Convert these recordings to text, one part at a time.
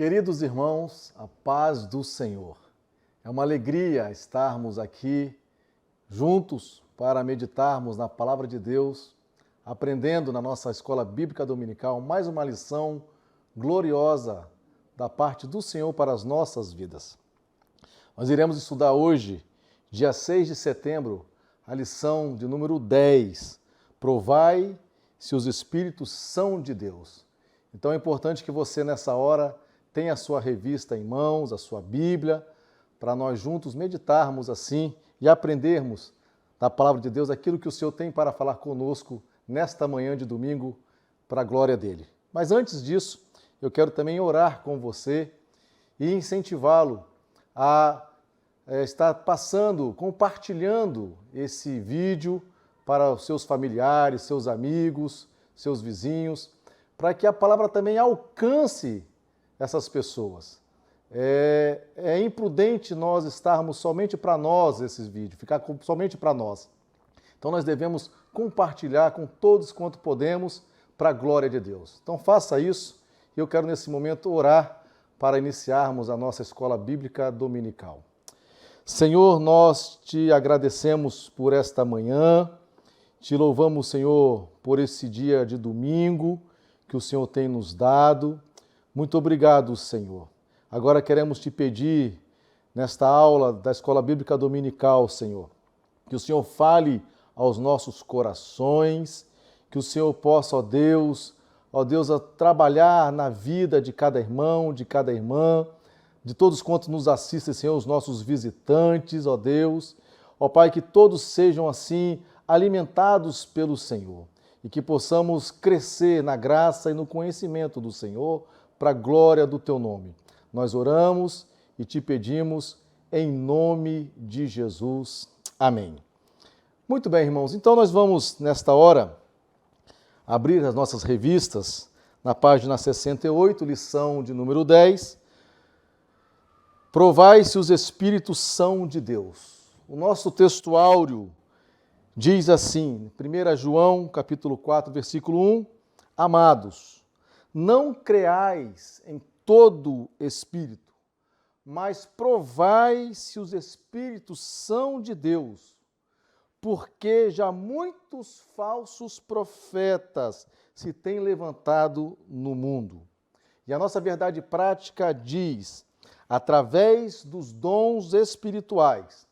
Queridos irmãos, a paz do Senhor. É uma alegria estarmos aqui juntos para meditarmos na Palavra de Deus, aprendendo na nossa Escola Bíblica Dominical mais uma lição gloriosa da parte do Senhor para as nossas vidas. Nós iremos estudar hoje, dia 6 de setembro, a lição de número 10, Provai se os Espíritos são de Deus. Então é importante que você nessa hora tenha a sua revista em mãos, a sua Bíblia, para nós juntos meditarmos assim e aprendermos da Palavra de Deus aquilo que o Senhor tem para falar conosco nesta manhã de domingo, para a glória dEle. Mas antes disso, eu quero também orar com você e incentivá-lo a estar compartilhando esse vídeo para os seus familiares, seus amigos, seus vizinhos, para que a palavra também alcance essas pessoas. É imprudente nós estarmos somente para nós esses vídeos, ficar somente para nós. Então nós devemos compartilhar com todos quanto podemos para a glória de Deus. Então faça isso e eu quero nesse momento orar para iniciarmos a nossa Escola Bíblica Dominical. Senhor, nós te agradecemos por esta manhã, te louvamos, Senhor, por esse dia de domingo que o Senhor tem nos dado. Muito obrigado, Senhor. Agora queremos te pedir, nesta aula da Escola Bíblica Dominical, Senhor, que o Senhor fale aos nossos corações, que o Senhor possa, ó Deus, a trabalhar na vida de cada irmão, de cada irmã, de todos quantos nos assistem, Senhor, os nossos visitantes, ó Deus. Ó Pai, que todos sejam assim alimentados pelo Senhor e que possamos crescer na graça e no conhecimento do Senhor para a glória do Teu nome. Nós oramos e te pedimos em nome de Jesus. Amém. Muito bem, irmãos. Então nós vamos, nesta hora, abrir as nossas revistas na página 68, lição de número 10. Provai se os Espíritos são de Deus. O nosso texto áureo diz assim, 1 João, capítulo 4, versículo 1, Amados, não creais em todo espírito, mas provai se os Espíritos são de Deus, porque já muitos falsos profetas se têm levantado no mundo. E a nossa verdade prática diz, através dos dons espirituais,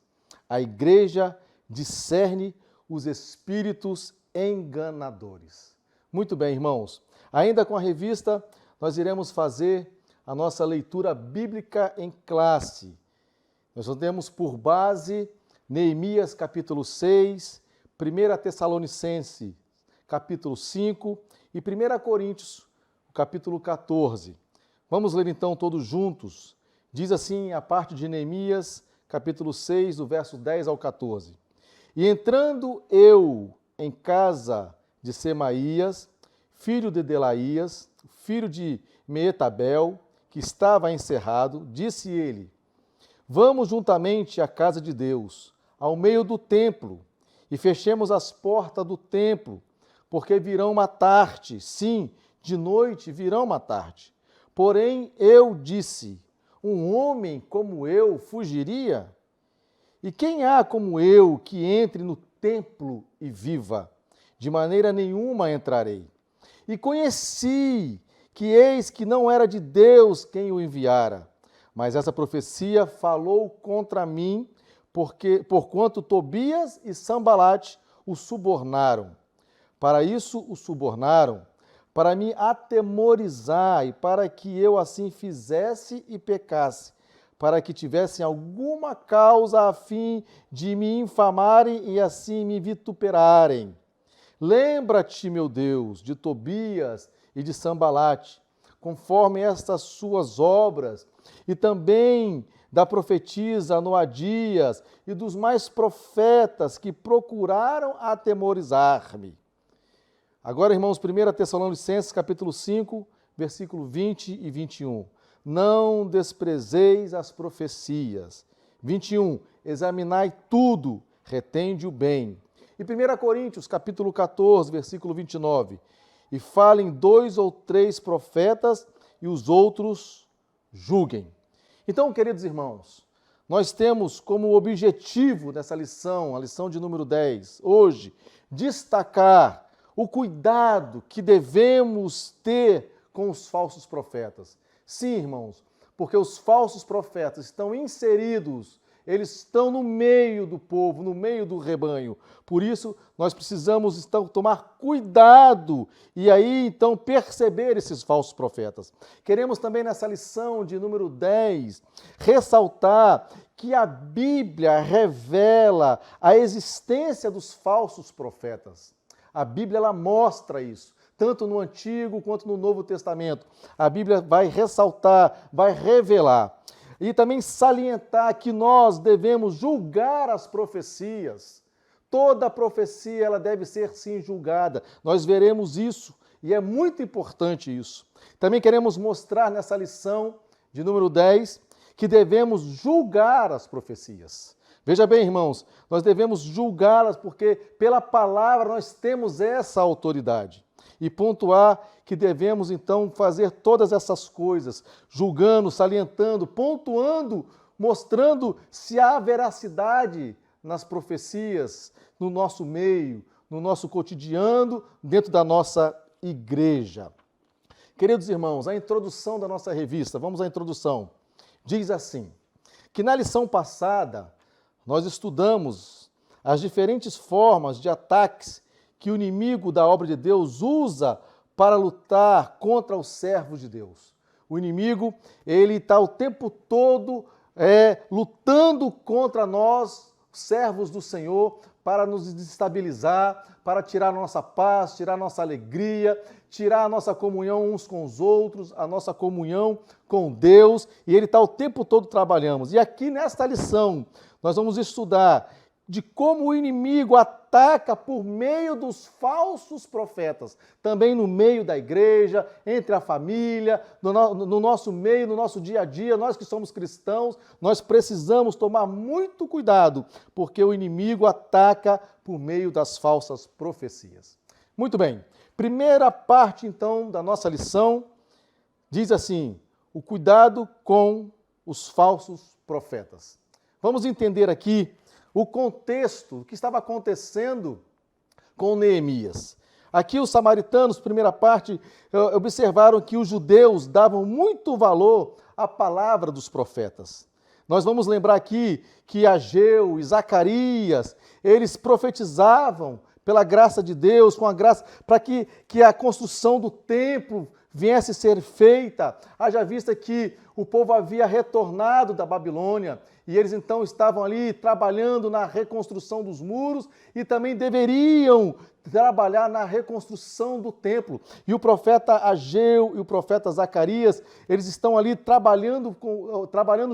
a igreja discerne os espíritos enganadores. Muito bem, irmãos. Ainda com a revista, nós iremos fazer a nossa leitura bíblica em classe. Nós temos por base Neemias, capítulo 6, 1 Tessalonicenses, capítulo 5 e 1 Coríntios, capítulo 14. Vamos ler então todos juntos. Diz assim a parte de Neemias, capítulo 6, do verso 10 ao 14. E entrando eu em casa de Semaías, filho de Delaías, filho de Meetabel, que estava encerrado, disse ele, vamos juntamente à casa de Deus, ao meio do templo, e fechemos as portas do templo, porque virão matar-te, sim, de noite virão matar-te. Porém eu disse, um homem como eu fugiria? E quem há como eu que entre no templo e viva? De maneira nenhuma entrarei. E conheci que eis que não era de Deus quem o enviara. Mas essa profecia falou contra mim, porquanto Tobias e Sambalate o subornaram. Para isso o subornaram, para me atemorizar e para que eu assim fizesse e pecasse, para que tivessem alguma causa a fim de me infamarem e assim me vituperarem. Lembra-te, meu Deus, de Tobias e de Sambalate, conforme estas suas obras, e também da profetisa Noadias e dos mais profetas que procuraram atemorizar-me. Agora, irmãos, 1 Tessalonicenses, capítulo 5, versículo 20 e 21. Não desprezeis as profecias. 21. Examinai tudo, retende o bem. E 1 Coríntios, capítulo 14, versículo 29. E falem 2 ou 3 profetas e os outros julguem. Então, queridos irmãos, nós temos como objetivo dessa lição, a lição de número 10, hoje, destacar o cuidado que devemos ter com os falsos profetas. Sim, irmãos, porque os falsos profetas estão inseridos, eles estão no meio do povo, no meio do rebanho. Por isso, nós precisamos então tomar cuidado e aí então perceber esses falsos profetas. Queremos também nessa lição de número 10 ressaltar que a Bíblia revela a existência dos falsos profetas. A Bíblia ela mostra isso, tanto no Antigo quanto no Novo Testamento. A Bíblia vai ressaltar, vai revelar. E também salientar que nós devemos julgar as profecias. Toda profecia ela deve ser sim julgada. Nós veremos isso e é muito importante isso. Também queremos mostrar nessa lição de número 10 que devemos julgar as profecias. Veja bem, irmãos, nós devemos julgá-las porque pela palavra nós temos essa autoridade. E pontuar que devemos, então, fazer todas essas coisas, julgando, salientando, pontuando, mostrando se há veracidade nas profecias, no nosso meio, no nosso cotidiano, dentro da nossa igreja. Queridos irmãos, a introdução da nossa revista, vamos à introdução, diz assim, que na lição passada nós estudamos as diferentes formas de ataques que o inimigo da obra de Deus usa para lutar contra os servos de Deus. O inimigo, ele está o tempo todo lutando contra nós, servos do Senhor, para nos desestabilizar, para tirar a nossa paz, tirar a nossa alegria, tirar a nossa comunhão uns com os outros, a nossa comunhão com Deus, e ele está o tempo todo trabalhando. E aqui nesta lição, nós vamos estudar de como o inimigo ataca por meio dos falsos profetas, também no meio da igreja, entre a família, no nosso meio, no nosso dia a dia, nós que somos cristãos, nós precisamos tomar muito cuidado, porque o inimigo ataca por meio das falsas profecias. Muito bem, primeira parte então da nossa lição, diz assim, o cuidado com os falsos profetas. Vamos entender aqui o contexto, o que estava acontecendo com Neemias. Aqui os samaritanos, primeira parte, observaram que os judeus davam muito valor à palavra dos profetas. Nós vamos lembrar aqui que Ageu e Zacarias, eles profetizavam pela graça de Deus, com a graça, para que a construção do templo viesse a ser feita, haja vista que o povo havia retornado da Babilônia e eles então estavam ali trabalhando na reconstrução dos muros e também deveriam trabalhar na reconstrução do templo. E o profeta Ageu e o profeta Zacarias, eles estão ali trabalhando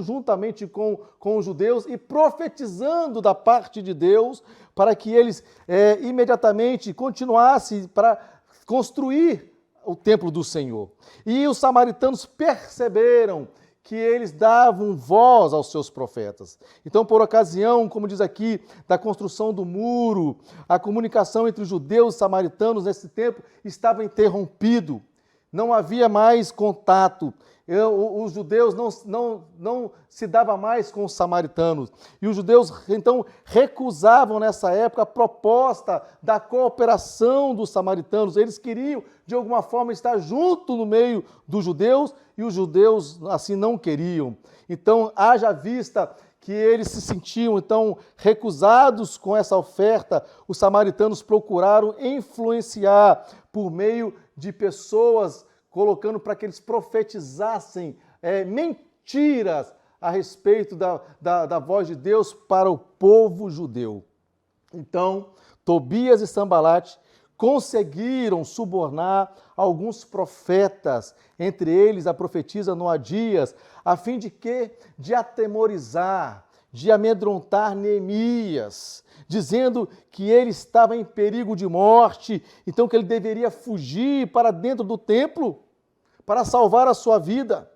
juntamente com os judeus e profetizando da parte de Deus para que eles imediatamente continuassem para construir o templo do Senhor. E os samaritanos perceberam que eles davam voz aos seus profetas. Então, por ocasião, como diz aqui, da construção do muro, a comunicação entre os judeus e os samaritanos nesse tempo estava interrompido. Não havia mais contato. Os judeus não se davam mais com os samaritanos. E os judeus, então, recusavam nessa época a proposta da cooperação dos samaritanos. Eles queriam, de alguma forma, estar junto no meio dos judeus e os judeus, assim, não queriam. Então, haja vista que eles se sentiam, então, recusados com essa oferta, os samaritanos procuraram influenciar por meio de pessoas colocando para que eles profetizassem mentiras a respeito da voz de Deus para o povo judeu. Então, Tobias e Sambalate conseguiram subornar alguns profetas, entre eles a profetisa Noadias, a fim de atemorizar, de amedrontar Neemias, dizendo que ele estava em perigo de morte, então que ele deveria fugir para dentro do templo para salvar a sua vida.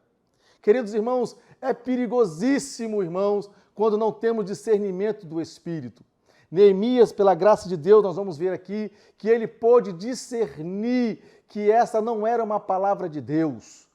Queridos irmãos, é perigosíssimo, irmãos, quando não temos discernimento do Espírito. Neemias, pela graça de Deus, nós vamos ver aqui que ele pôde discernir que essa não era uma palavra de Deus.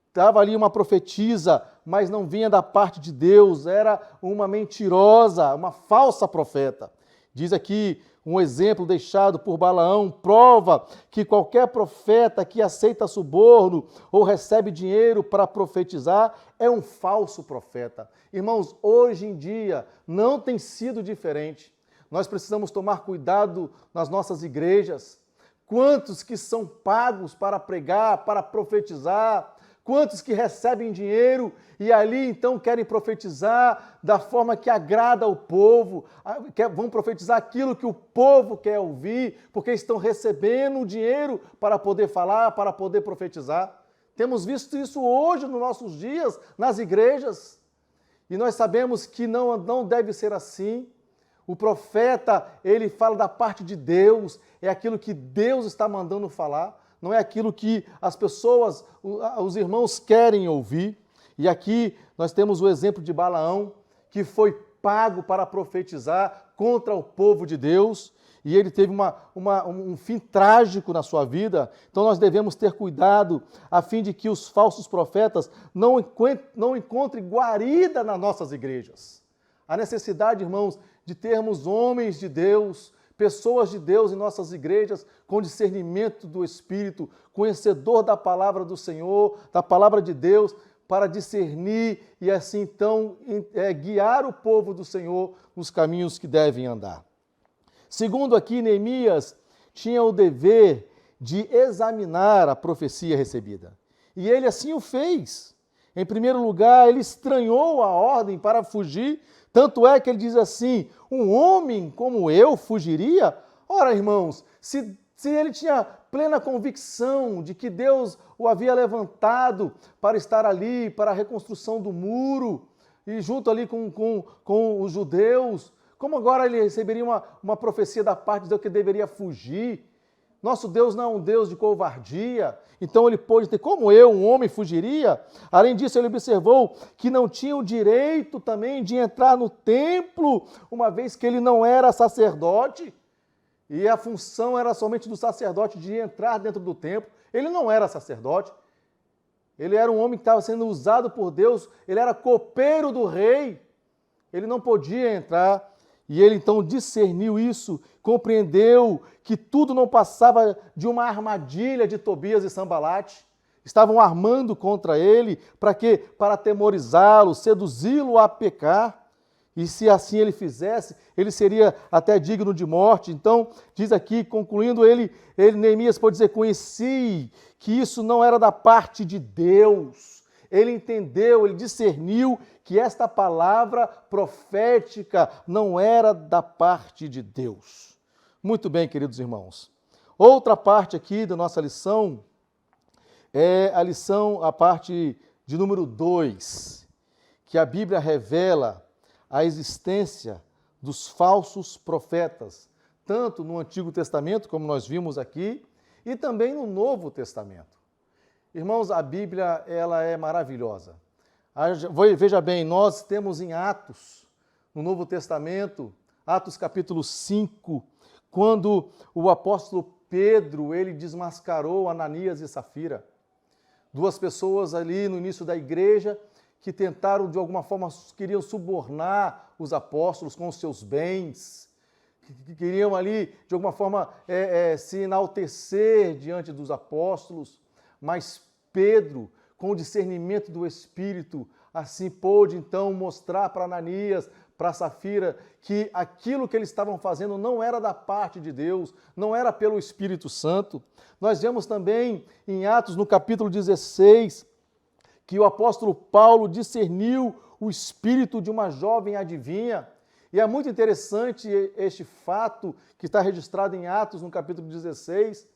estava ali uma profetisa, mas não vinha da parte de Deus, era uma mentirosa, uma falsa profeta. Diz aqui um exemplo deixado por Balaão, prova que qualquer profeta que aceita suborno ou recebe dinheiro para profetizar é um falso profeta. Irmãos, hoje em dia não tem sido diferente. Nós precisamos tomar cuidado nas nossas igrejas. Quantos que são pagos para pregar, para profetizar? Quantos que recebem dinheiro e ali então querem profetizar da forma que agrada ao povo, vão profetizar aquilo que o povo quer ouvir, porque estão recebendo dinheiro para poder falar, para poder profetizar. Temos visto isso hoje nos nossos dias, nas igrejas, e nós sabemos que não deve ser assim. O profeta, ele fala da parte de Deus, é aquilo que Deus está mandando falar, não é aquilo que as pessoas, os irmãos querem ouvir. E aqui nós temos o exemplo de Balaão, que foi pago para profetizar contra o povo de Deus, e ele teve um fim trágico na sua vida. Então nós devemos ter cuidado, a fim de que os falsos profetas não encontrem guarida nas nossas igrejas. A necessidade, irmãos, de termos homens de Deus, pessoas de Deus em nossas igrejas, com discernimento do Espírito, conhecedor da palavra do Senhor, da palavra de Deus, para discernir e assim então guiar o povo do Senhor nos caminhos que devem andar. Segundo aqui, Neemias tinha o dever de examinar a profecia recebida. E ele assim o fez. Em primeiro lugar, ele estranhou a ordem para fugir, tanto é que ele diz assim: um homem como eu fugiria? Ora, irmãos, se ele tinha plena convicção de que Deus o havia levantado para estar ali, para a reconstrução do muro, e junto ali com os judeus, como agora ele receberia uma profecia da parte de Deus que deveria fugir? Nosso Deus não é um Deus de covardia, então ele pôde ter, como eu, um homem fugiria? Além disso, ele observou que não tinha o direito também de entrar no templo, uma vez que ele não era sacerdote, e a função era somente do sacerdote de entrar dentro do templo. Ele não era sacerdote, ele era um homem que estava sendo usado por Deus, ele era copeiro do rei, ele não podia entrar. E ele então discerniu isso, compreendeu que tudo não passava de uma armadilha de Tobias e Sambalate. Estavam armando contra ele, para quê? Para atemorizá-lo, seduzi-lo a pecar. E se assim ele fizesse, ele seria até digno de morte. Então, diz aqui, concluindo Neemias pode dizer: conheci que isso não era da parte de Deus. Ele entendeu, ele discerniu que esta palavra profética não era da parte de Deus. Muito bem, queridos irmãos. Outra parte aqui da nossa lição é a parte de número 2, que a Bíblia revela a existência dos falsos profetas, tanto no Antigo Testamento, como nós vimos aqui, e também no Novo Testamento. Irmãos, a Bíblia, ela é maravilhosa. Veja bem, nós temos em Atos, no Novo Testamento, Atos capítulo 5, quando o apóstolo Pedro, ele desmascarou Ananias e Safira. Duas pessoas ali no início da igreja que tentaram, de alguma forma, queriam subornar os apóstolos com os seus bens, que queriam ali, de alguma forma, se enaltecer diante dos apóstolos. Mas Pedro, com o discernimento do Espírito, assim pôde então mostrar para Ananias, para Safira, que aquilo que eles estavam fazendo não era da parte de Deus, não era pelo Espírito Santo. Nós vemos também em Atos, no capítulo 16, que o apóstolo Paulo discerniu o espírito de uma jovem adivinha. E é muito interessante este fato que está registrado em Atos, no capítulo 16,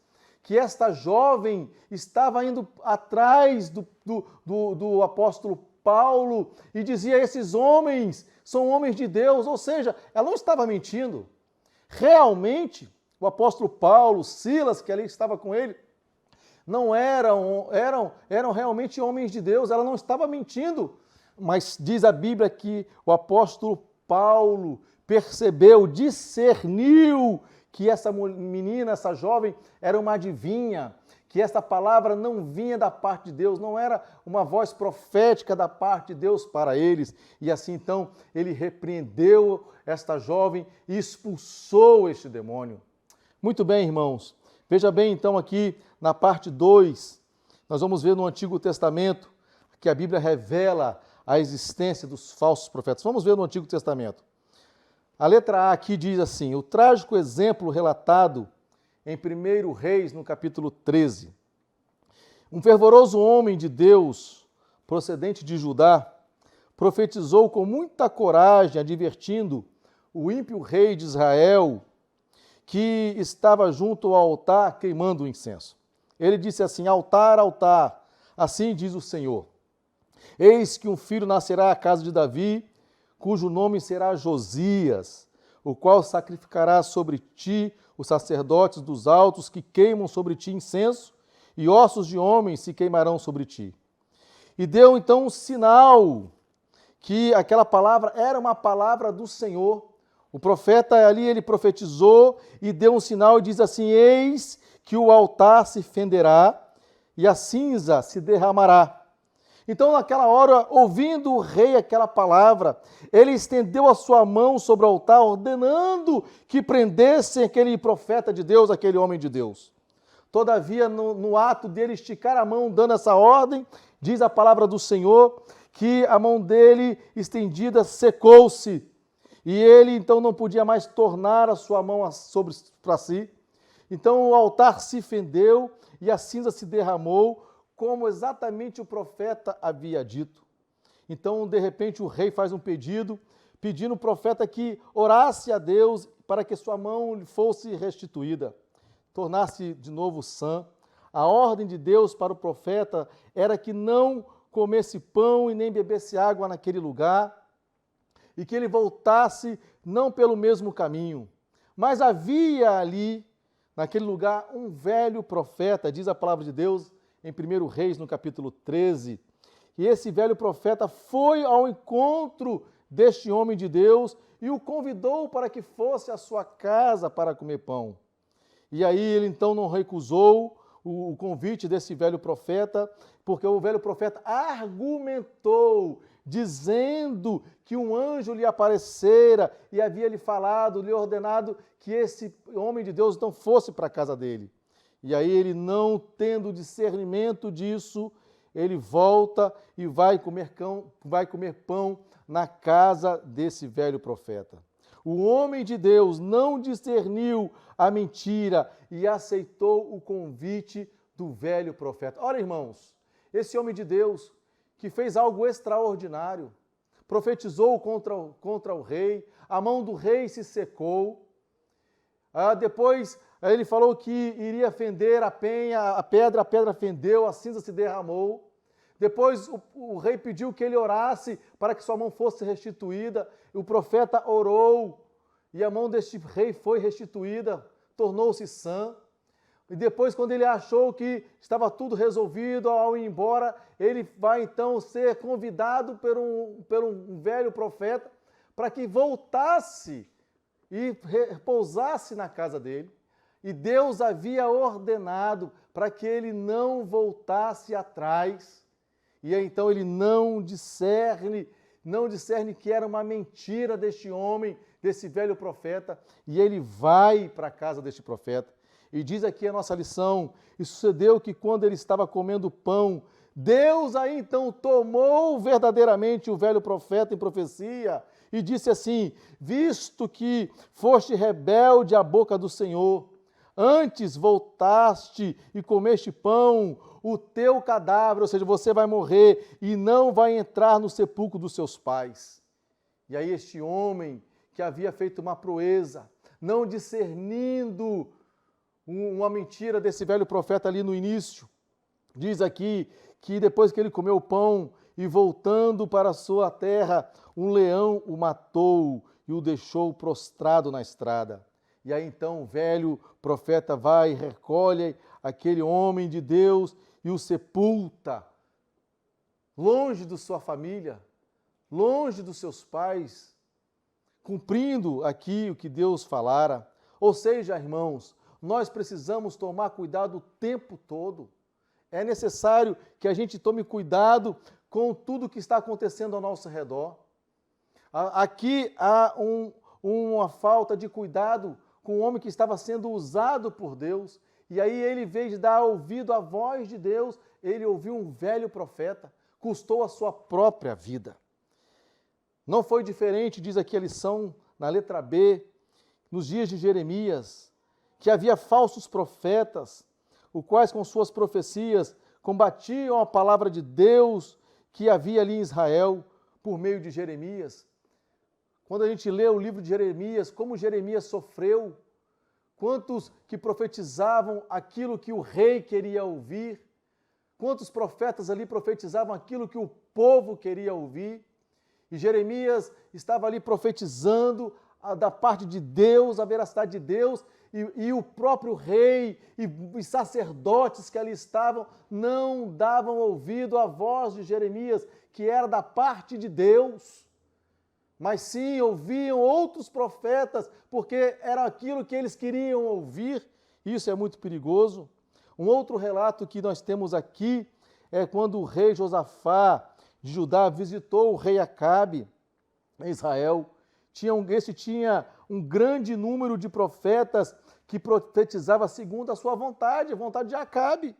que esta jovem estava indo atrás do apóstolo Paulo e dizia: esses homens são homens de Deus, ou seja, ela não estava mentindo. Realmente, o apóstolo Paulo, Silas, que ali estava com ele, não eram realmente homens de Deus, ela não estava mentindo. Mas diz a Bíblia que o apóstolo Paulo percebeu, discerniu que essa menina, essa jovem, era uma adivinha, que essa palavra não vinha da parte de Deus, não era uma voz profética da parte de Deus para eles. E assim então ele repreendeu esta jovem e expulsou este demônio. Muito bem, irmãos. Veja bem então aqui na parte 2, nós vamos ver no Antigo Testamento que a Bíblia revela a existência dos falsos profetas. Vamos ver no Antigo Testamento. A letra A aqui diz assim: o trágico exemplo relatado em 1 Reis, no capítulo 13. Um fervoroso homem de Deus, procedente de Judá, profetizou com muita coragem, advertindo o ímpio rei de Israel, que estava junto ao altar queimando o incenso. Ele disse assim: altar, altar, assim diz o Senhor. Eis que um filho nascerá à casa de Davi, cujo nome será Josias, o qual sacrificará sobre ti os sacerdotes dos altos que queimam sobre ti incenso, e ossos de homens se queimarão sobre ti. E deu então um sinal que aquela palavra era uma palavra do Senhor. O profeta ali, ele profetizou e deu um sinal e diz assim: eis que o altar se fenderá e a cinza se derramará. Então, naquela hora, ouvindo o rei aquela palavra, ele estendeu a sua mão sobre o altar, ordenando que prendessem aquele profeta de Deus, aquele homem de Deus. Todavia, no ato dele esticar a mão, dando essa ordem, diz a palavra do Senhor, que a mão dele estendida secou-se, e ele então não podia mais tornar a sua mão para si. Então o altar se fendeu e a cinza se derramou, como exatamente o profeta havia dito. Então, de repente, o rei faz um pedido, pedindo ao profeta que orasse a Deus para que sua mão lhe fosse restituída, tornasse de novo sã. A ordem de Deus para o profeta era que não comesse pão e nem bebesse água naquele lugar, e que ele voltasse não pelo mesmo caminho. Mas havia ali, naquele lugar, um velho profeta, diz a palavra de Deus, em 1 Reis, no capítulo 13, e esse velho profeta foi ao encontro deste homem de Deus e o convidou para que fosse à sua casa para comer pão. E aí ele então não recusou o convite desse velho profeta, porque o velho profeta argumentou, dizendo que um anjo lhe aparecera e havia lhe falado, lhe ordenado que esse homem de Deus então fosse para a casa dele. E aí ele, não tendo discernimento disso, ele volta e vai comer pão na casa desse velho profeta. O homem de Deus não discerniu a mentira e aceitou o convite do velho profeta. Ora, irmãos, esse homem de Deus que fez algo extraordinário, profetizou contra o rei, a mão do rei se secou, depois ele falou que iria fender a pedra fendeu, a cinza se derramou. Depois o rei pediu que ele orasse para que sua mão fosse restituída. O profeta orou e a mão deste rei foi restituída, tornou-se sã. E depois, quando ele achou que estava tudo resolvido, ao ir embora, ele vai então ser convidado por um velho profeta para que voltasse e repousasse na casa dele. E Deus havia ordenado para que ele não voltasse atrás. E aí, então ele não discerne que era uma mentira deste homem, desse velho profeta, e ele vai para a casa deste profeta. E diz aqui a nossa lição: e sucedeu que quando ele estava comendo pão, Deus aí então tomou verdadeiramente o velho profeta em profecia e disse assim: visto que foste rebelde à boca do Senhor, antes voltaste e comeste pão, o teu cadáver, ou seja, você vai morrer e não vai entrar no sepulcro dos seus pais. E aí este homem que havia feito uma proeza, não discernindo uma mentira desse velho profeta ali no início, diz aqui que depois que ele comeu o pão e voltando para a sua terra, um leão o matou e o deixou prostrado na estrada. E aí então o velho profeta vai e recolhe aquele homem de Deus e o sepulta, longe da sua família, longe dos seus pais, cumprindo aqui o que Deus falara. Ou seja, irmãos, nós precisamos tomar cuidado o tempo todo. É necessário que a gente tome cuidado com tudo que está acontecendo ao nosso redor. Aqui há uma falta de cuidado com o homem que estava sendo usado por Deus. E aí ele, em vez de dar ouvido à voz de Deus, ele ouviu um velho profeta, custou a sua própria vida. Não foi diferente, diz aqui a lição, na letra B, nos dias de Jeremias, que havia falsos profetas, os quais com suas profecias combatiam a palavra de Deus que havia ali em Israel, por meio de Jeremias. Quando a gente lê o livro de Jeremias, como Jeremias sofreu, quantos que profetizavam aquilo que o rei queria ouvir, quantos profetas ali profetizavam aquilo que o povo queria ouvir, e Jeremias estava ali profetizando da parte de Deus, a veracidade de Deus, e o próprio rei e os sacerdotes que ali estavam não davam ouvido à voz de Jeremias, que era da parte de Deus, mas sim ouviam outros profetas, porque era aquilo que eles queriam ouvir. Isso é muito perigoso. Um outro relato que nós temos aqui é quando o rei Josafá de Judá visitou o rei Acabe em Israel. Esse tinha um grande número de profetas que profetizavam segundo a sua vontade, a vontade de Acabe.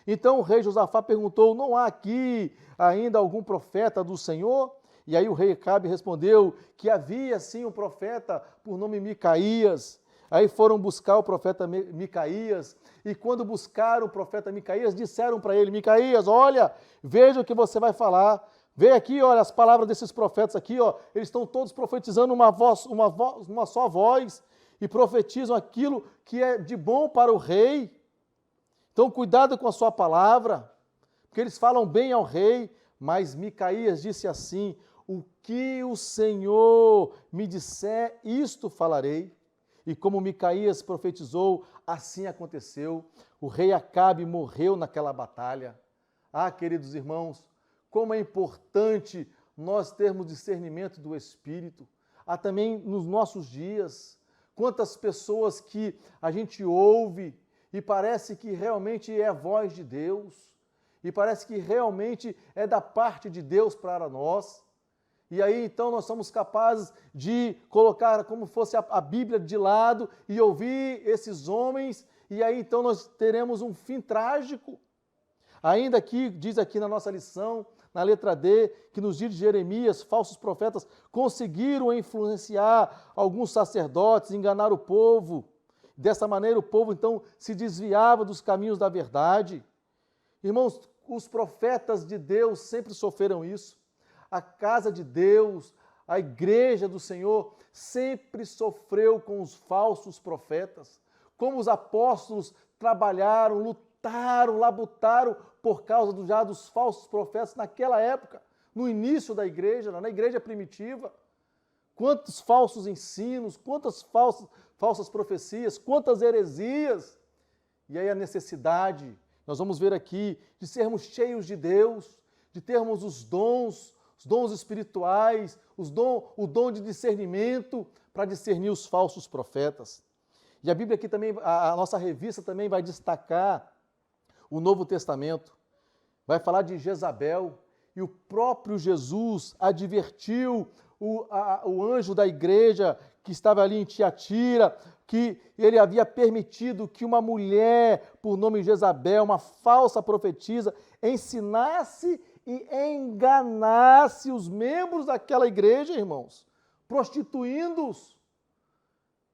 Então o rei Josafá perguntou: não há aqui ainda algum profeta do Senhor? E aí o rei Acabe respondeu que havia sim um profeta por nome Micaías. Aí foram buscar o profeta Micaías, e quando buscaram o profeta Micaías, disseram para ele: Micaías, olha, veja o que você vai falar. Vê aqui, olha, as palavras desses profetas aqui, ó, eles estão todos profetizando uma só voz, e profetizam aquilo que é de bom para o rei. Então, cuidado com a sua palavra, porque eles falam bem ao rei. Mas Micaías disse assim: o que o Senhor me disser, isto falarei. E como Micaías profetizou, assim aconteceu. O rei Acabe morreu naquela batalha. Ah, queridos irmãos, como é importante nós termos discernimento do Espírito. Há também nos nossos dias, quantas pessoas que a gente ouve e parece que realmente é a voz de Deus, e parece que realmente é da parte de Deus para nós. E aí então nós somos capazes de colocar como fosse a Bíblia de lado e ouvir esses homens, e aí então nós teremos um fim trágico. Ainda aqui, diz aqui na nossa lição, na letra D, que nos dias de Jeremias, falsos profetas conseguiram influenciar alguns sacerdotes, enganar o povo. Dessa maneira o povo então se desviava dos caminhos da verdade. Irmãos, os profetas de Deus sempre sofreram isso. A casa de Deus, a igreja do Senhor, sempre sofreu com os falsos profetas. Como os apóstolos trabalharam, lutaram, labutaram por causa dos falsos profetas naquela época, no início da igreja, na igreja primitiva. Quantos falsos ensinos, quantas falsas profecias, quantas heresias. E aí a necessidade, nós vamos ver aqui, de sermos cheios de Deus, de termos os dons espirituais, o dom de discernimento para discernir os falsos profetas. E a Bíblia aqui também, a nossa revista também vai destacar o Novo Testamento, vai falar de Jezabel, e o próprio Jesus advertiu o anjo da igreja que estava ali em Tiatira, que ele havia permitido que uma mulher, por nome Jezabel, uma falsa profetisa, ensinasse e enganasse os membros daquela igreja, irmãos, prostituindo-os.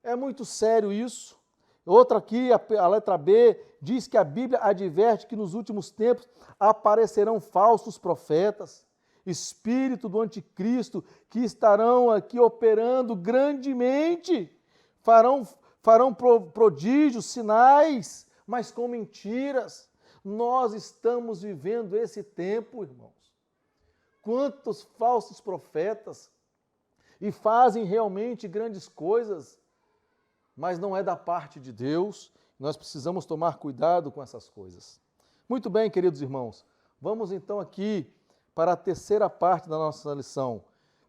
É muito sério isso. Outra aqui, a letra B, diz que a Bíblia adverte que nos últimos tempos aparecerão falsos profetas, espírito do anticristo, que estarão aqui operando grandemente, farão prodígios, sinais, mas com mentiras. Nós estamos vivendo esse tempo, irmãos. Quantos falsos profetas, e fazem realmente grandes coisas, mas não é da parte de Deus. Nós precisamos tomar cuidado com essas coisas. Muito bem, queridos irmãos, vamos então aqui para a terceira parte da nossa lição,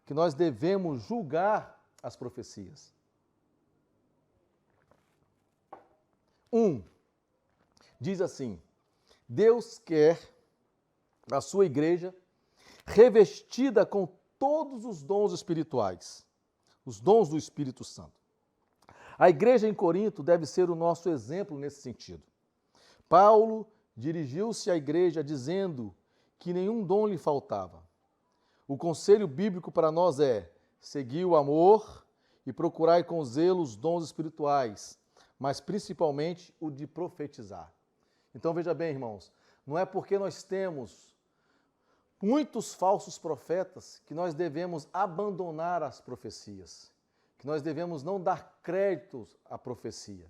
que nós devemos julgar as profecias. 1 diz assim: Deus quer a sua igreja revestida com todos os dons espirituais, os dons do Espírito Santo. A igreja em Corinto deve ser o nosso exemplo nesse sentido. Paulo dirigiu-se à igreja dizendo que nenhum dom lhe faltava. O conselho bíblico para nós é: seguir o amor e procurai com zelo os dons espirituais, mas principalmente o de profetizar. Então veja bem, irmãos, não é porque nós temos muitos falsos profetas que nós devemos abandonar as profecias, que nós devemos não dar créditos à profecia.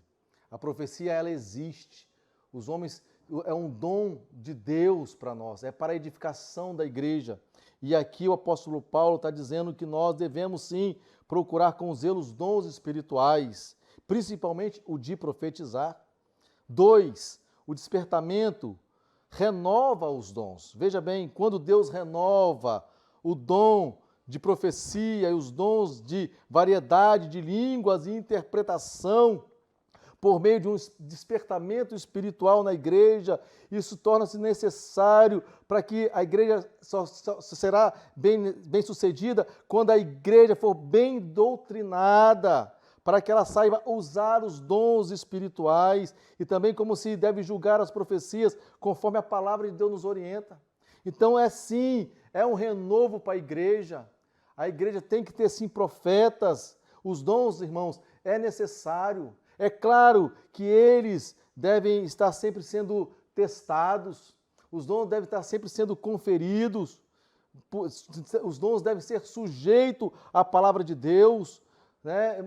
A profecia, ela existe. Os homens, é um dom de Deus para nós, é para a edificação da igreja. E aqui o apóstolo Paulo está dizendo que nós devemos sim procurar com zelo os dons espirituais, principalmente o de profetizar. 2, o despertamento renova os dons. Veja bem, quando Deus renova o dom de profecia e os dons de variedade de línguas e interpretação, por meio de um despertamento espiritual na igreja, isso torna-se necessário para que a igreja só será bem sucedida quando a igreja for bem doutrinada, para que ela saiba usar os dons espirituais e também como se deve julgar as profecias conforme a palavra de Deus nos orienta. Então é um renovo para a igreja. A igreja tem que ter sim profetas. Os dons, irmãos, é necessário. É claro que eles devem estar sempre sendo testados, os dons devem estar sempre sendo conferidos, os dons devem ser sujeitos à palavra de Deus, né?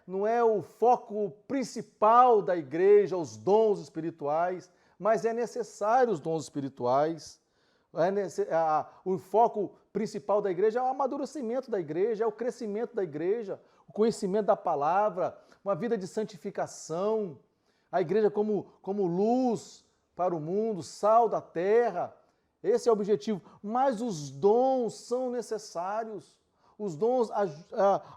Não é o foco principal da igreja, os dons espirituais, mas é necessário os dons espirituais. O foco principal da igreja é o amadurecimento da igreja, é o crescimento da igreja, o conhecimento da palavra, uma vida de santificação, a igreja como luz para o mundo, sal da terra. Esse é o objetivo. Mas os dons são necessários. Os dons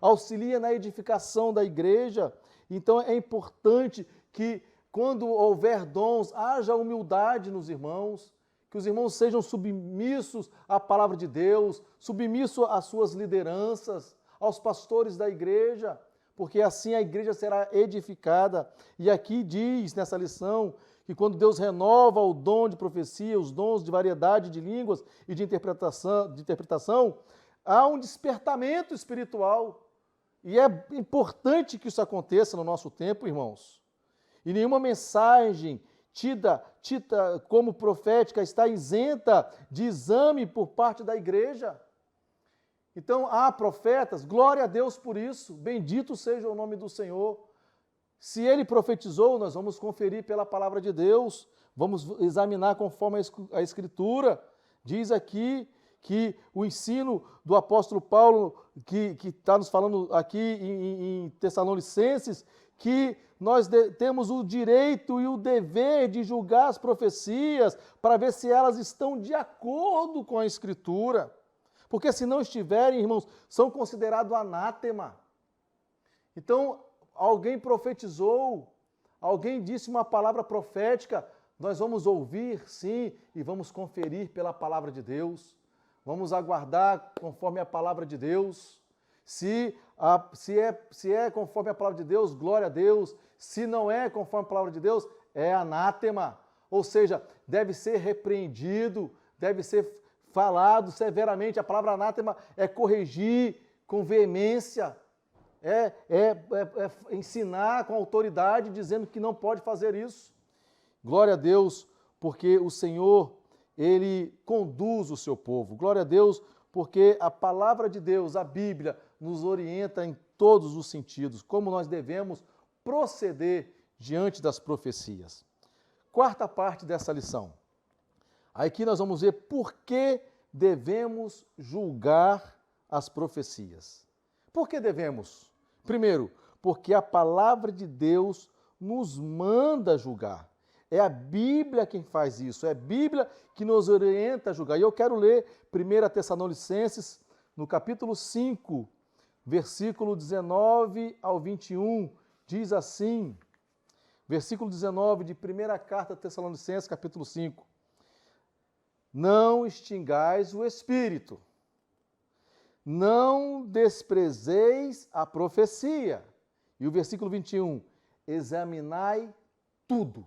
auxiliam na edificação da igreja. Então é importante que, quando houver dons, haja humildade nos irmãos, que os irmãos sejam submissos à palavra de Deus, submissos às suas lideranças, aos pastores da igreja, porque assim a igreja será edificada. E aqui diz nessa lição que quando Deus renova o dom de profecia, os dons de variedade de línguas e de interpretação, há um despertamento espiritual. E é importante que isso aconteça no nosso tempo, irmãos. E nenhuma mensagem tida como profética está isenta de exame por parte da igreja. Então, há profetas, glória a Deus por isso, bendito seja o nome do Senhor. Se ele profetizou, nós vamos conferir pela palavra de Deus, vamos examinar conforme a Escritura. Diz aqui que o ensino do apóstolo Paulo, que está nos falando aqui em Tessalonicenses, que nós temos o direito e o dever de julgar as profecias para ver se elas estão de acordo com a Escritura. Porque se não estiverem, irmãos, são considerados anátema. Então, alguém profetizou, alguém disse uma palavra profética, nós vamos ouvir, sim, e vamos conferir pela palavra de Deus. Vamos aguardar conforme a palavra de Deus. Se é conforme a palavra de Deus, glória a Deus. Se não é conforme a palavra de Deus, é anátema. Ou seja, deve ser repreendido, deve ser falado severamente. A palavra anátema é corrigir com veemência, é ensinar com autoridade, dizendo que não pode fazer isso. Glória a Deus, porque o Senhor, Ele conduz o seu povo. Glória a Deus, porque a palavra de Deus, a Bíblia, nos orienta em todos os sentidos, como nós devemos proceder diante das profecias. Quarta parte dessa lição. Aqui nós vamos ver por que devemos julgar as profecias. Por que devemos? Primeiro, porque a palavra de Deus nos manda julgar. É a Bíblia quem faz isso, é a Bíblia que nos orienta a julgar. E eu quero ler 1 Tessalonicenses, no capítulo 5, versículo 19 ao 21, diz assim, Versículo 19 de 1ª carta a Tessalonicenses, capítulo 5. Não extingais o espírito, não desprezeis a profecia. E o versículo 21, examinai tudo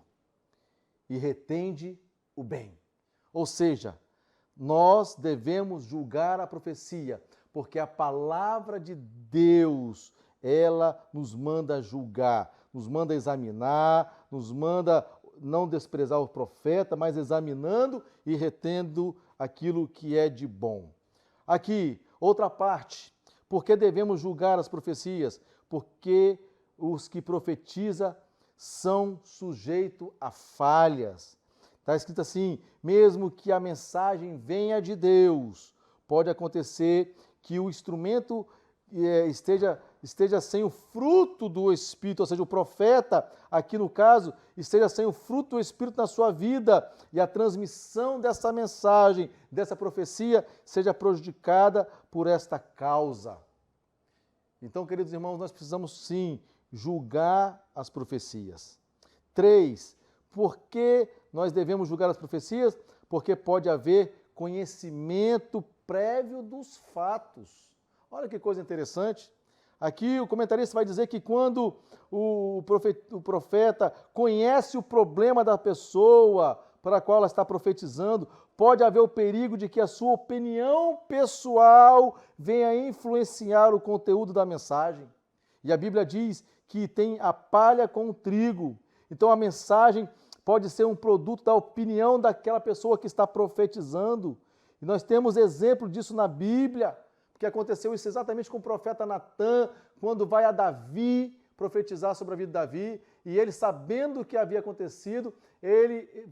e retende o bem. Ou seja, nós devemos julgar a profecia, porque a palavra de Deus, ela nos manda julgar, nos manda examinar, nos manda não desprezar o profeta, mas examinando e retendo aquilo que é de bom. Aqui, outra parte. Por que devemos julgar as profecias? Porque os que profetizam são sujeitos a falhas. Está escrito assim, mesmo que a mensagem venha de Deus, pode acontecer que o instrumento esteja sem o fruto do Espírito, ou seja, o profeta, aqui no caso, esteja sem o fruto do Espírito na sua vida e a transmissão dessa mensagem, dessa profecia, seja prejudicada por esta causa. Então, queridos irmãos, nós precisamos sim julgar as profecias. 3. Por que nós devemos julgar as profecias? Porque pode haver conhecimento prévio dos fatos. Olha que coisa interessante. Aqui o comentarista vai dizer que quando o profeta conhece o problema da pessoa para a qual ela está profetizando, pode haver o perigo de que a sua opinião pessoal venha influenciar o conteúdo da mensagem. E a Bíblia diz que tem a palha com o trigo. Então a mensagem pode ser um produto da opinião daquela pessoa que está profetizando. E nós temos exemplo disso na Bíblia, porque aconteceu isso exatamente com o profeta Natã, quando vai a Davi profetizar sobre a vida de Davi, e ele, sabendo o que havia acontecido, ele,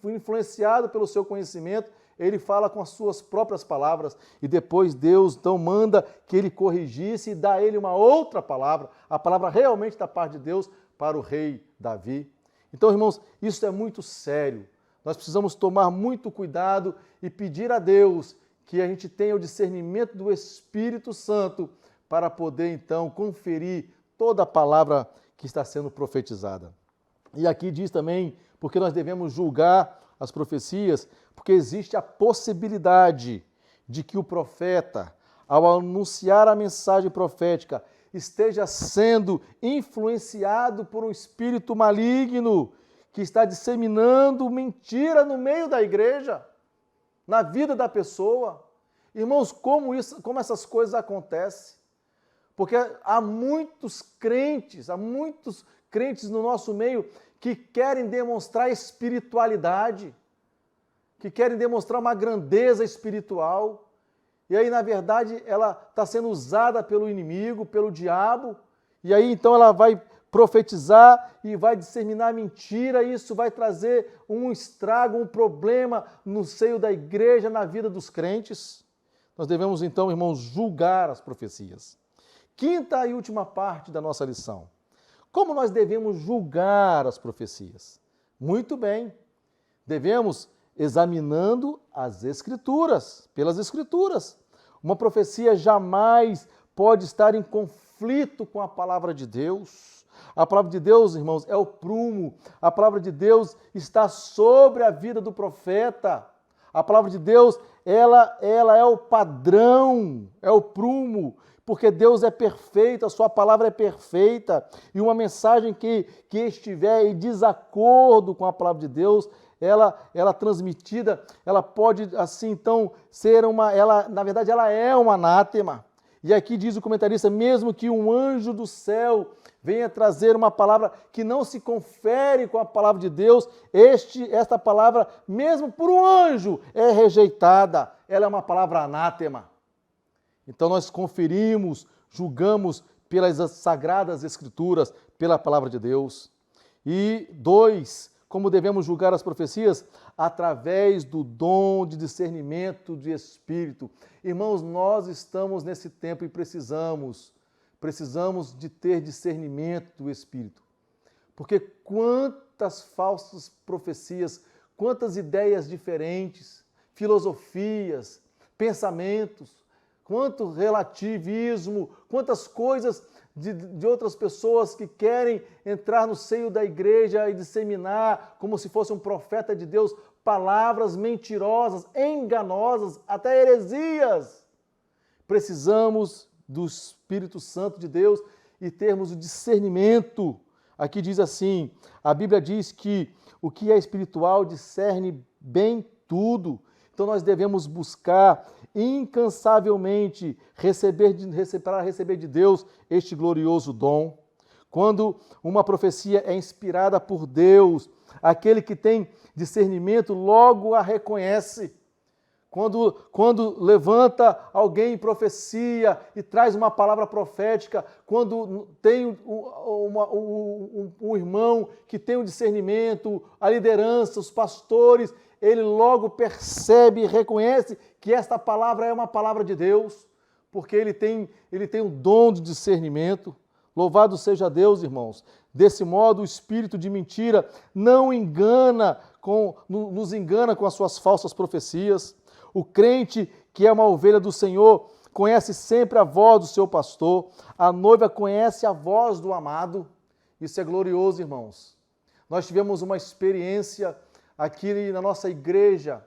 influenciado pelo seu conhecimento, ele fala com as suas próprias palavras, e depois Deus então manda que ele corrigisse e dá a ele uma outra palavra, a palavra realmente da parte de Deus para o rei Davi. Então, irmãos, isso é muito sério. Nós precisamos tomar muito cuidado e pedir a Deus que a gente tenha o discernimento do Espírito Santo para poder, então, conferir toda a palavra que está sendo profetizada. E aqui diz também, porque nós devemos julgar as profecias, porque existe a possibilidade de que o profeta, ao anunciar a mensagem profética, esteja sendo influenciado por um espírito maligno que está disseminando mentira no meio da igreja, na vida da pessoa. Irmãos, como essas coisas acontecem? Porque há muitos crentes no nosso meio que querem demonstrar espiritualidade, que querem demonstrar uma grandeza espiritual. E aí, na verdade, ela está sendo usada pelo inimigo, pelo diabo, e aí então ela vai profetizar e vai disseminar mentira, e isso vai trazer um estrago, um problema no seio da igreja, na vida dos crentes. Nós devemos então, irmãos, julgar as profecias. Quinta e última parte da nossa lição. Como nós devemos julgar as profecias? Muito bem, devemos examinando as Escrituras, pelas Escrituras. Uma profecia jamais pode estar em conflito com a palavra de Deus. A palavra de Deus, irmãos, é o prumo. A palavra de Deus está sobre a vida do profeta. A palavra de Deus, ela é o padrão, é o prumo, porque Deus é perfeito, a sua palavra é perfeita. E uma mensagem que estiver em desacordo com a palavra de Deus, ela transmitida, ela pode, assim, então, ser na verdade, ela é um anátema. E aqui diz o comentarista, mesmo que um anjo do céu venha trazer uma palavra que não se confere com a palavra de Deus, esta palavra, mesmo por um anjo, é rejeitada. Ela é uma palavra anátema. Então nós conferimos, julgamos pelas sagradas Escrituras, pela palavra de Deus. E 2, como devemos julgar as profecias? Através do dom de discernimento de Espírito. Irmãos, nós estamos nesse tempo e precisamos de ter discernimento do Espírito. Porque quantas falsas profecias, quantas ideias diferentes, filosofias, pensamentos, quanto relativismo, quantas coisas de outras pessoas que querem entrar no seio da igreja e disseminar, como se fosse um profeta de Deus, palavras mentirosas, enganosas, até heresias. Precisamos do Espírito Santo de Deus e termos o discernimento. Aqui diz assim, a Bíblia diz que o que é espiritual discerne bem tudo. Então nós devemos buscar incansavelmente para receber de Deus este glorioso dom. Quando uma profecia é inspirada por Deus, aquele que tem discernimento logo a reconhece. Quando levanta alguém em profecia e traz uma palavra profética, quando tem um irmão que tem o discernimento, a liderança, os pastores, ele logo percebe e reconhece que esta palavra é uma palavra de Deus, porque ele tem o dom de discernimento. Louvado seja Deus, irmãos. Desse modo, o espírito de mentira nos engana com as suas falsas profecias. O crente, que é uma ovelha do Senhor, conhece sempre a voz do seu pastor. A noiva conhece a voz do amado. Isso é glorioso, irmãos. Nós tivemos uma experiência aqui na nossa igreja,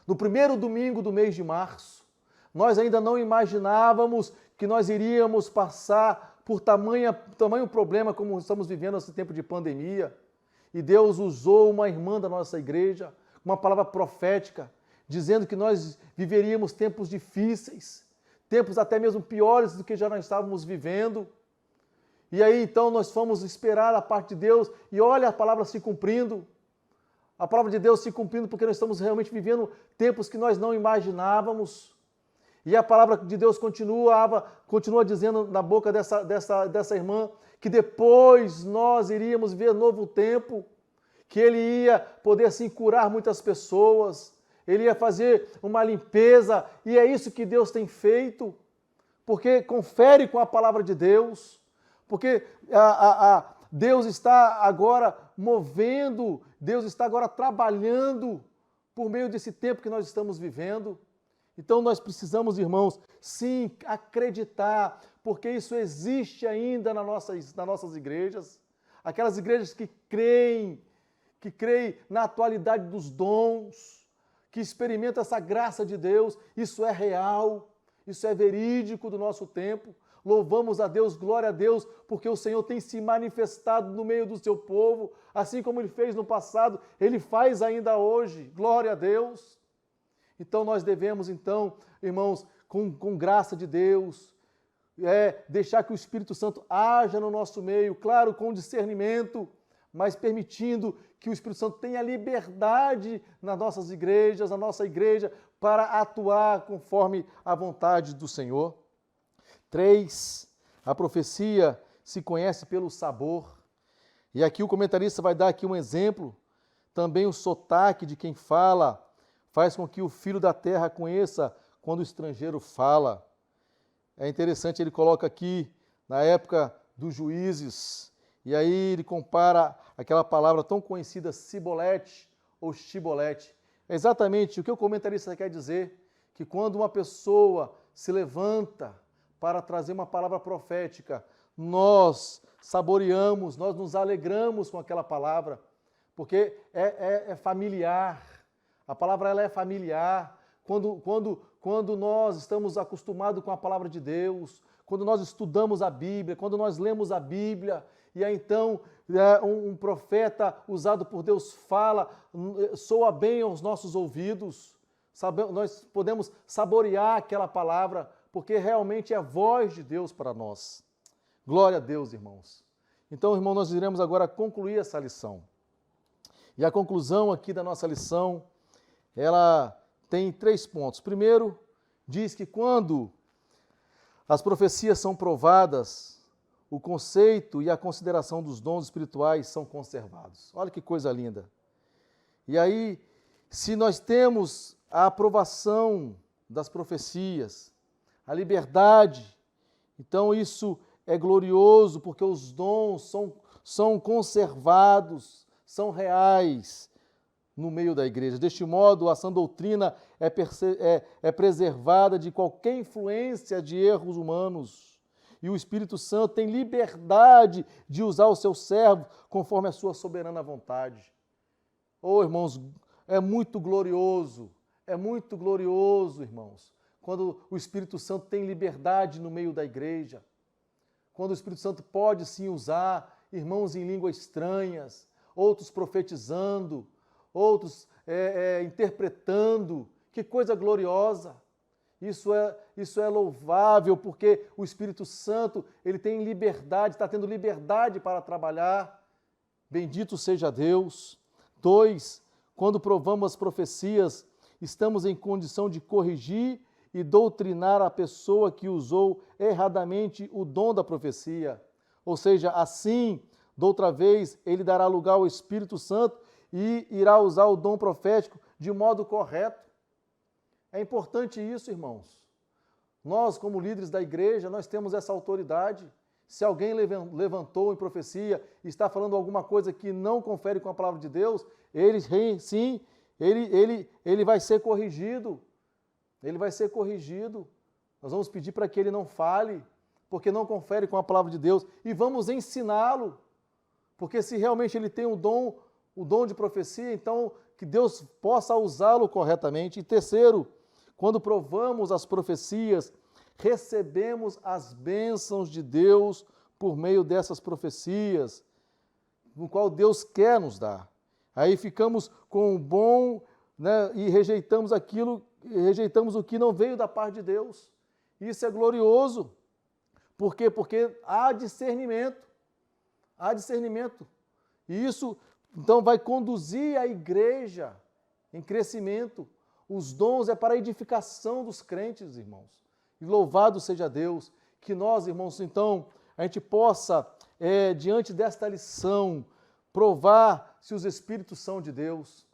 no primeiro domingo do mês de março. Nós ainda não imaginávamos que nós iríamos passar por tamanho problema como estamos vivendo nesse tempo de pandemia. E Deus usou uma irmã da nossa igreja, uma palavra profética, dizendo que nós viveríamos tempos difíceis, tempos até mesmo piores do que já nós estávamos vivendo. E aí então nós fomos esperar a parte de Deus e olha a palavra se cumprindo. A palavra de Deus se cumprindo porque nós estamos realmente vivendo tempos que nós não imaginávamos. E a palavra de Deus continua dizendo na boca dessa irmã que depois nós iríamos ver novo tempo, que Ele ia poder assim curar muitas pessoas, Ele ia fazer uma limpeza, e é isso que Deus tem feito, porque confere com a palavra de Deus, porque Deus está agora movendo, Deus está agora trabalhando por meio desse tempo que nós estamos vivendo. Então nós precisamos, irmãos, sim, acreditar, porque isso existe ainda nas nossas igrejas, aquelas igrejas que creem na atualidade dos dons, que experimentam essa graça de Deus. Isso é real, isso é verídico do nosso tempo. Louvamos a Deus, glória a Deus, porque o Senhor tem se manifestado no meio do seu povo, assim como Ele fez no passado, Ele faz ainda hoje, glória a Deus. Então nós devemos, irmãos, com graça de Deus, deixar que o Espírito Santo haja no nosso meio, claro, com discernimento, mas permitindo que o Espírito Santo tenha liberdade nas nossas igrejas, na nossa igreja, para atuar conforme a vontade do Senhor. 3, a profecia se conhece pelo sabor. E aqui o comentarista vai dar aqui um exemplo. Também o sotaque de quem fala faz com que o filho da terra conheça quando o estrangeiro fala. É interessante, ele coloca aqui, na época dos juízes, e aí ele compara aquela palavra tão conhecida, cibolete ou chibolete. É exatamente o que o comentarista quer dizer, que quando uma pessoa se levanta para trazer uma palavra profética, nós saboreamos, nós nos alegramos com aquela palavra, porque é familiar. A palavra ela é familiar. Quando nós estamos acostumados com a palavra de Deus, quando nós estudamos a Bíblia, quando nós lemos a Bíblia, e aí então um profeta usado por Deus fala, soa bem aos nossos ouvidos, nós podemos saborear aquela palavra, porque realmente é a voz de Deus para nós. Glória a Deus, irmãos. Então, irmão, nós iremos agora concluir essa lição. E a conclusão aqui da nossa lição, ela tem 3 pontos. Primeiro, diz que quando as profecias são provadas, o conceito e a consideração dos dons espirituais são conservados. Olha que coisa linda. E aí, se nós temos a aprovação das profecias, a liberdade, então isso é glorioso, porque os dons são conservados, são reais no meio da igreja. Deste modo, a sã doutrina é preservada de qualquer influência de erros humanos e o Espírito Santo tem liberdade de usar o seu servo conforme a sua soberana vontade. Oh, irmãos, é muito glorioso, irmãos, quando o Espírito Santo tem liberdade no meio da igreja, quando o Espírito Santo pode sim usar irmãos em línguas estranhas, outros profetizando, outros interpretando. Que coisa gloriosa! Isso é louvável, porque o Espírito Santo ele tem liberdade, está tendo liberdade para trabalhar. Bendito seja Deus. 2, quando provamos as profecias, estamos em condição de corrigir e doutrinar a pessoa que usou erradamente o dom da profecia. Ou seja, assim, doutra vez, ele dará lugar ao Espírito Santo e irá usar o dom profético de modo correto. É importante isso, irmãos. Nós, como líderes da igreja, nós temos essa autoridade. Se alguém levantou em profecia e está falando alguma coisa que não confere com a palavra de Deus, ele vai ser corrigido. Ele vai ser corrigido. Nós vamos pedir para que ele não fale, porque não confere com a palavra de Deus, e vamos ensiná-lo. Porque se realmente ele tem o dom de profecia, então que Deus possa usá-lo corretamente. E terceiro, quando provamos as profecias, recebemos as bênçãos de Deus por meio dessas profecias, no qual Deus quer nos dar. Aí ficamos com o bom, né, e rejeitamos o que não veio da parte de Deus. Isso é glorioso. Por quê? Porque há discernimento. Há discernimento. E isso, então, vai conduzir a igreja em crescimento. Os dons é para a edificação dos crentes, irmãos. E louvado seja Deus, que nós, irmãos, então, a gente possa, diante desta lição, provar se os Espíritos são de Deus.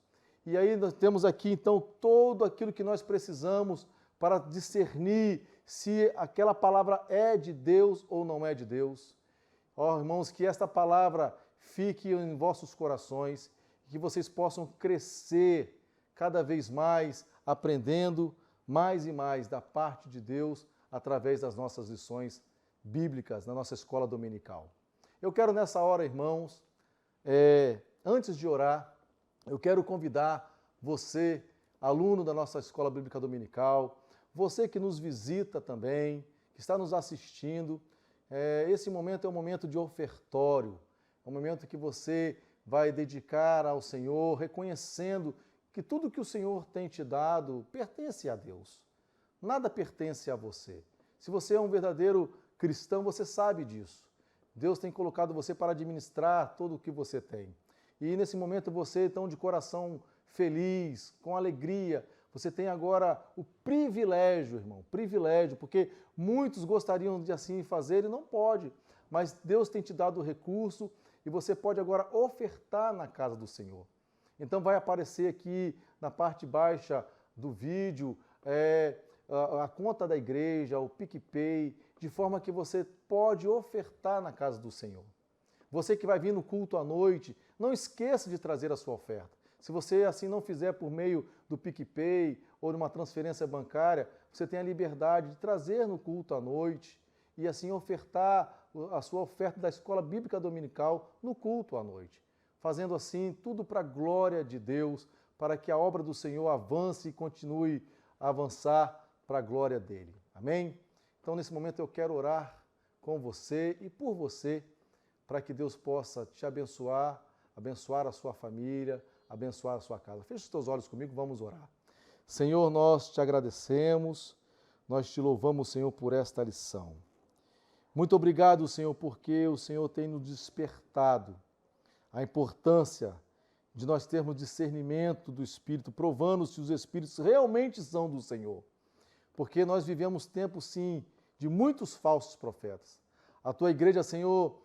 E aí nós temos aqui, então, todo aquilo que nós precisamos para discernir se aquela palavra é de Deus ou não é de Deus. Ó, irmãos, que esta palavra fique em vossos corações, que vocês possam crescer cada vez mais, aprendendo mais e mais da parte de Deus através das nossas lições bíblicas na nossa escola dominical. Eu quero nessa hora, irmãos, antes de orar, eu quero convidar você, aluno da nossa escola bíblica dominical, você que nos visita também, que está nos assistindo, esse momento é um momento de ofertório, é um momento que você vai dedicar ao Senhor, reconhecendo que tudo que o Senhor tem te dado pertence a Deus. Nada pertence a você. Se você é um verdadeiro cristão, você sabe disso. Deus tem colocado você para administrar tudo o que você tem. E nesse momento você, então, de coração feliz, com alegria, você tem agora o privilégio, irmão, privilégio, porque muitos gostariam de assim fazer e não pode, mas Deus tem te dado o recurso e você pode agora ofertar na casa do Senhor. Então vai aparecer aqui na parte baixa do vídeo a conta da igreja, o PicPay, de forma que você pode ofertar na casa do Senhor. Você que vai vir no culto à noite, não esqueça de trazer a sua oferta. Se você assim não fizer por meio do PicPay ou de uma transferência bancária, você tem a liberdade de trazer no culto à noite e assim ofertar a sua oferta da escola bíblica dominical no culto à noite. Fazendo assim tudo para a glória de Deus, para que a obra do Senhor avance e continue a avançar para a glória dele. Amém? Então, nesse momento eu quero orar com você e por você, para que Deus possa te abençoar, abençoar a sua família, abençoar a sua casa. Feche os teus olhos comigo, vamos orar. Senhor, nós te agradecemos, nós te louvamos, Senhor, por esta lição. Muito obrigado, Senhor, porque o Senhor tem nos despertado a importância de nós termos discernimento do Espírito, provando se os Espíritos realmente são do Senhor. Porque nós vivemos tempos, sim, de muitos falsos profetas. A tua igreja, Senhor,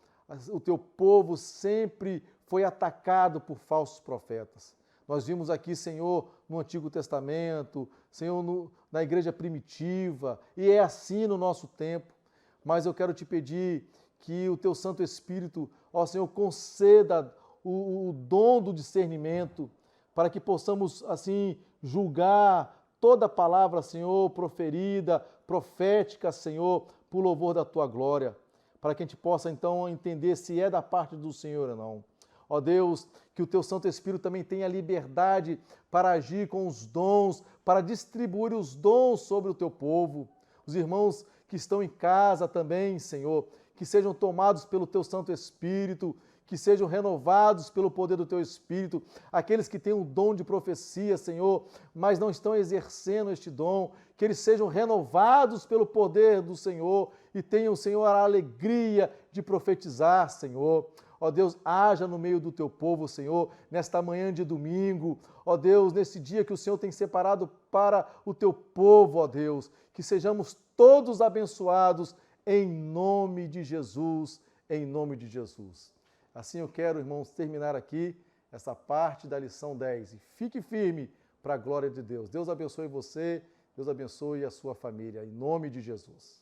o teu povo sempre foi atacado por falsos profetas. Nós vimos aqui, Senhor, no Antigo Testamento, Senhor, na igreja primitiva, e é assim no nosso tempo. Mas eu quero te pedir que o teu Santo Espírito, ó Senhor, conceda o dom do discernimento, para que possamos, assim, julgar toda palavra, Senhor, proferida, profética, Senhor, por louvor da tua glória, para que a gente possa então entender se é da parte do Senhor ou não. Ó Deus, que o teu Santo Espírito também tenha liberdade para agir com os dons, para distribuir os dons sobre o teu povo. Os irmãos que estão em casa também, Senhor, que sejam tomados pelo teu Santo Espírito, que sejam renovados pelo poder do teu Espírito. Aqueles que têm o dom de profecia, Senhor, mas não estão exercendo este dom, que eles sejam renovados pelo poder do Senhor e tenham, Senhor, a alegria de profetizar, Senhor. Ó Deus, haja no meio do teu povo, Senhor, nesta manhã de domingo. Ó Deus, nesse dia que o Senhor tem separado para o teu povo, ó Deus, que sejamos todos abençoados em nome de Jesus, em nome de Jesus. Assim eu quero, irmãos, terminar aqui essa parte da lição 10. E fique firme para a glória de Deus. Deus abençoe você, Deus abençoe a sua família, em nome de Jesus.